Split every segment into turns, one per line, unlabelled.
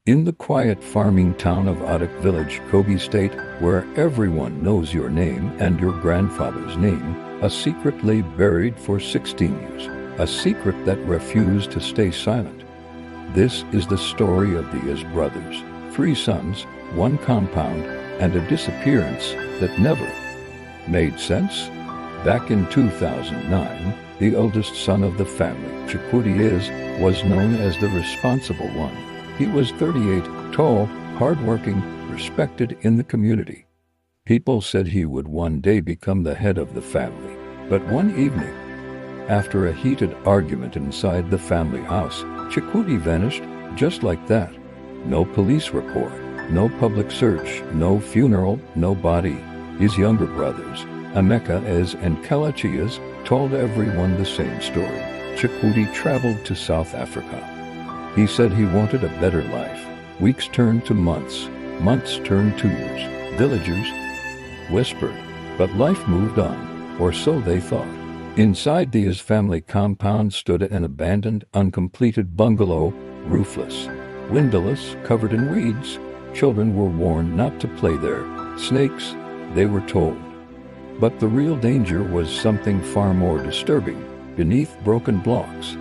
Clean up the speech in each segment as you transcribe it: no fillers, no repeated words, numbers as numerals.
In the quiet farming town of Adak Village, Kogi State, where everyone knows your name and your grandfather's name, a secret lay buried for 16 years, a secret that refused to stay silent. This is the story of the Is brothers, 3 sons, 1 compound, and a disappearance that never made sense. Back in 2009, the eldest son of the family, Chakuti Is, was known as the responsible one. He was 38, tall, hardworking, respected in the community. People said he would one day become the head of the family. But one evening, after a heated argument inside the family house, Chakuti vanished just like that. No police report, no public search, no funeral, no body. His younger brothers, Emeka Is and Kelechi Is, told everyone the same story. Chakuti traveled to South Africa. He said he wanted a better life. Weeks turned to months, months turned to years. Villagers whispered, but life moved on, or so they thought. Inside the Is family compound stood an abandoned, uncompleted bungalow, roofless, windowless, covered in weeds. Children were warned not to play there. Snakes, they were told. But the real danger was something far more disturbing. Beneath broken blocks,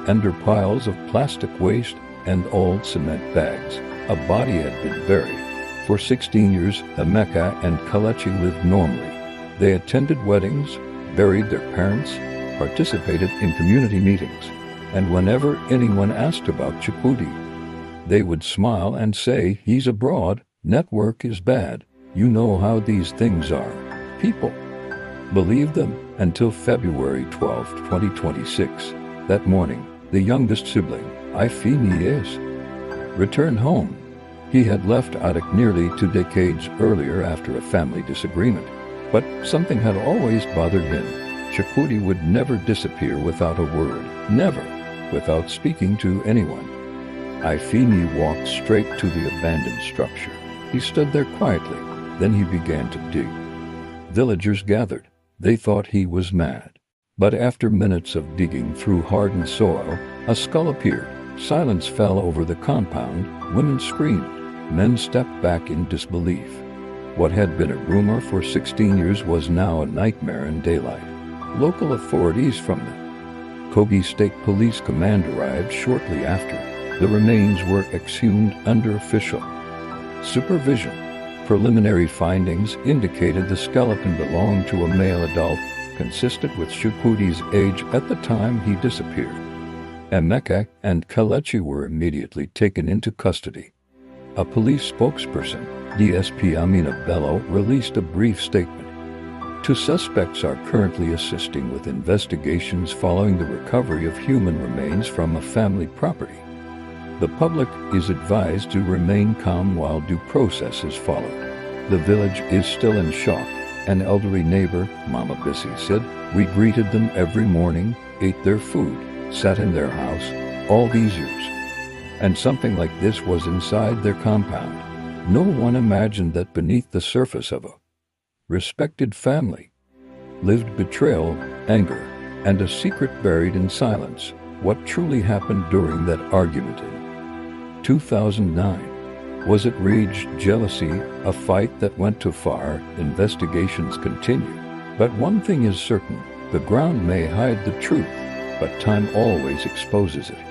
under piles of plastic waste and old cement bags, a body had been buried. For 16 years, Emeka and Kelechi lived normally. They attended weddings, buried their parents, participated in community meetings, and whenever anyone asked about Chakuti, they would smile and say, "He's abroad, network is bad." You know how these things are. People believed them until February 12, 2026. That morning, the youngest sibling, Ifeanyi Is, returned home. He had left Adak nearly 2 decades earlier after a family disagreement. But something had always bothered him. Chakuti would never disappear without a word, never, without speaking to anyone. Ifeanyi walked straight to the abandoned structure. He stood there quietly. Then he began to dig. Villagers gathered. They thought he was mad. But after minutes of digging through hardened soil, a skull appeared. Silence fell over the compound. Women screamed. Men stepped back in disbelief. What had been a rumor for 16 years was now a nightmare in daylight. Local authorities from the Kogi State Police Command arrived shortly after. The remains were exhumed under official supervision. Preliminary findings indicated the skeleton belonged to a male adult, consistent with Chakuti's age at the time he disappeared. Emeka and Kelechi were immediately taken into custody. A police spokesperson, DSP Amina Bello, released a brief statement. 2 suspects are currently assisting with investigations following the recovery of human remains from a family property. The public is advised to remain calm while due process is followed. The village is still in shock. An elderly neighbor, Mama Bissy, said, "We greeted them every morning, ate their food, sat in their house, all these years. And something like this was inside their compound." No one imagined that beneath the surface of a respected family lived betrayal, anger, and a secret buried in silence. What truly happened during that argument in 2009? Was it rage, jealousy, a fight that went too far? Investigations continue. But one thing is certain, the ground may hide the truth, but time always exposes it.